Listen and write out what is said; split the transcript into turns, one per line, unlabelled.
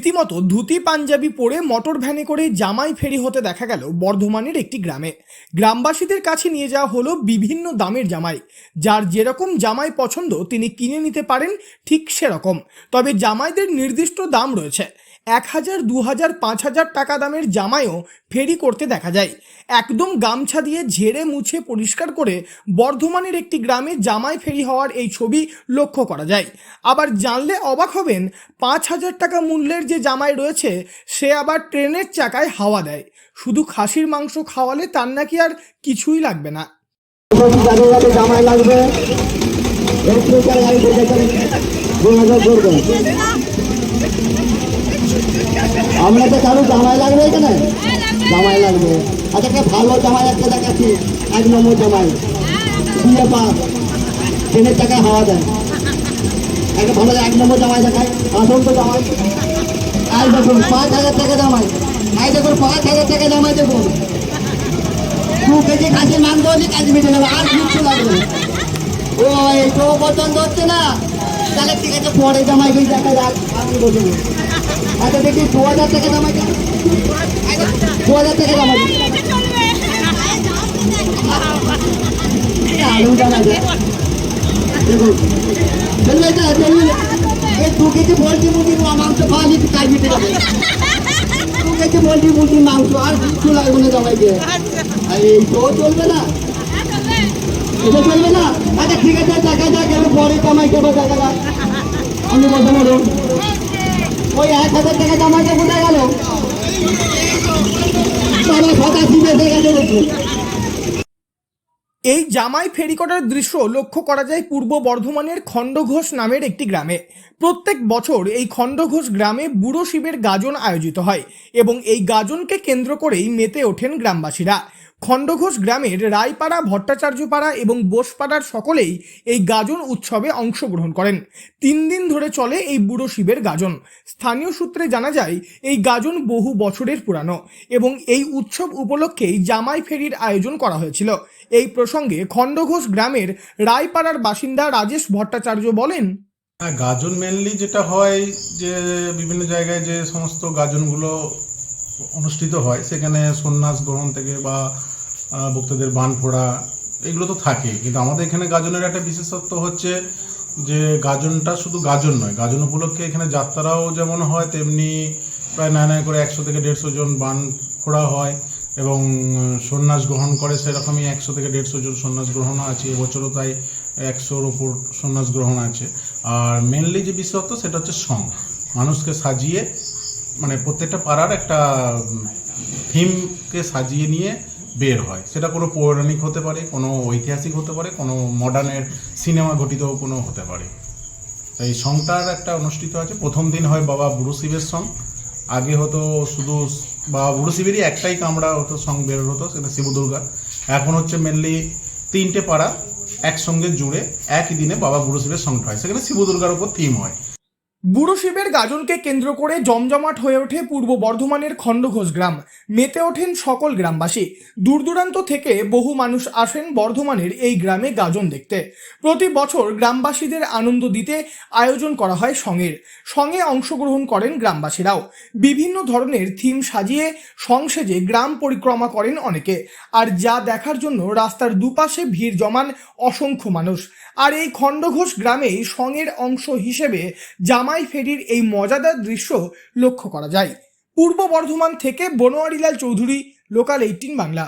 রীতিমতো ধুতি পাঞ্জাবি পরে মোটর ভ্যানে করে জামাই ফেরি হতে দেখা গেল বর্ধমানের একটি গ্রামে। গ্রামবাসীদের কাছে নিয়ে যাওয়া হলো বিভিন্ন দামের জামাই। যার যেরকম জামাই পছন্দ তিনি কিনে নিতে পারেন ঠিক সেরকম। তবে জামাইদের নির্দিষ্ট দাম রয়েছে। 1000, 2000, 5000 টাকা দামের জামাইও ফেরি করতে দেখা যায়। একদম গামছা দিয়ে ঝেড়ে মুছে পরিষ্কার করে বর্ধমানের একটি গ্রামে জামাই ফেরি হওয়ার এই ছবি লক্ষ্য করা যায়। আবার জানলে অবাক হবেন, 5000 টাকা মূল্যের যে জামাই রয়েছে সে আবার ট্রেনের চাকায় হাওয়া দেয়। শুধু খাসির মাংস খাওয়ালে তার নাকি আর কিছুই লাগবে না।
জামাই লাগবে আমরা তো কারো জামাই লাগবে এখানে, জামাই লাগবে। আচ্ছা একটা ভালো জামাই একটা দেখাচ্ছি, 1 নম্বর জামাই দিয়ে পাস ট্রেনের টাকায় হাওয়া দেয়। একটা ভালো 1 নম্বর জামাই দেখায়, আসল তো জামাই। আই দেখুন 5000 টাকা জামাই, আই দেখুন 5000 টাকা জামাই। দেখুন 2 কেজি খাসির মাংস হলে কাজ মিটে যাবে, আর কিছু লাগবে। ওই তো পছন্দ হচ্ছে না, তাহলে ঠিক আছে পরে জামাই গিয়ে দেখা যাক, আমি বসে। আচ্ছা দেখি 2000 টাকা জামাই, 2000 টাকা জামাই আলু জামাই দেখুন। এই 2 কেজি পোলট্রি মুরগির মাংস খাওয়ালে কাজ মিটে যাবে। 2 কেজি পোলট্রি মুরগির মাংস, আর কিছু লাগবে না জামাইকে। আর এই তো চলবে না, এটা চলবে না। আচ্ছা ঠিক আছে দেখা যাক, এবার পরে জামাই দেবো, দেখা যাক। আমি বলতে পারো ওই 1000 টাকা জামাইটা কোথায় গেল?
এই জামাই ফেরি করার দৃশ্য লক্ষ্য করা যায় পূর্ব বর্ধমানের খণ্ডঘোষ নামের একটি গ্রামে। প্রত্যেক বছর এই খণ্ডঘোষ গ্রামে বুড়ো শিবের গাজন আয়োজিত হয় এবং এই গাজনকে কেন্দ্র করেই মেতে ওঠেন গ্রামবাসীরা। খণ্ডঘোষ গ্রামের রায়পাড়া, ভট্টাচার্যপাড়া এবং বোসপাড়ার সকলেই এই গাজন উৎসবে অংশগ্রহণ করেন। 3 দিন ধরে চলে এই বুড়ো শিবের গাজন। স্থানীয় সূত্রে জানা যায় এই গাজন বহু বছরের পুরানো এবং এই উৎসব উপলক্ষেই জামাই ফেরির আয়োজন করা হয়েছিল। এই প্রসঙ্গে খণ্ডঘোষ গ্রামের রায়পাড়ার বাসিন্দা রাজেশ ভট্টাচার্য বলেন,
গাজন মেনলি যেটা হয় যে বিভিন্ন জায়গায় যে সমস্ত গাজনগুলো অনুষ্ঠিত হয় সেখানে সন্ন্যাস গ্রহণ থেকে বা ভক্তদের বান ফোড়া এগুলো তো থাকে, কিন্তু আমাদের এখানে গাজনের একটা বিশেষত্ব হচ্ছে যে গাজনটা শুধু গাজন নয়, গাজন উপলক্ষে এখানে যাত্রাও যেমন হয় তেমনি প্রায় নায় করে 100 থেকে 150 জন বান ফোড়া হয় এবং সন্ন্যাস গ্রহণ করে সেরকমই 100 থেকে 150 জন সন্ন্যাস গ্রহণও আছে। এবছরও তাই 100-র ওপর সন্ন্যাস গ্রহণ আছে। আর মেনলি যে বিশেষত্ব সেটা হচ্ছে সং, মানুষকে সাজিয়ে, মানে প্রত্যেকটা পাড়ার একটা থিমকে সাজিয়ে নিয়ে বের হয়। সেটা কোনো পৌরাণিক হতে পারে, কোনো ঐতিহাসিক হতে পারে, কোনো মডার্নের সিনেমা ঘটিত কোনো হতে পারে। এই সংটার একটা অনুষ্ঠিত আছে। প্রথম দিন হয় বাবা বুড়ো শিবের সং। আগে হতো শুধু বাবা বুড়ো শিবেরই একটাই কামড়া হতো, সং বের হতো, সেটা শিব দুর্গা। এখন হচ্ছে মেনলি 3টে পাড়া একসঙ্গে জুড়ে একই দিনে বাবা বুড়ো শিবের সংটা হয়, সেখানে শিব দুর্গার উপর থিম হয়।
বুড়ো শিবের গাজনকে কেন্দ্র করে জমজমাট হয়ে ওঠে পূর্ব বর্ধমানের খণ্ডঘোষ গ্রাম। মেতে ওঠেন সকল গ্রামবাসী। দূর দূরান্ত থেকে বহু মানুষ আসেন বর্ধমানের এই গ্রামে গাজন দেখতে। প্রতি বছর গ্রামবাসীদের আনন্দ দিতে আয়োজন করা হয় সঙ্গে অংশগ্রহণ করেন গ্রামবাসীরাও। বিভিন্ন ধরনের থিম সাজিয়ে সংসেজে গ্রাম পরিক্রমা করেন অনেকে। আর যা দেখার জন্য রাস্তার দুপাশে ভিড় জমান অসংখ্য মানুষ। আর এই খণ্ডঘোষ গ্রামেই সঙ্গের অংশ হিসেবে জামাই ফেরির এই মজাদার দৃশ্য লক্ষ্য করা যায়। পূর্ব বর্ধমান থেকে বনোয়ারিলাল চৌধুরী, লোকাল 18 বাংলা।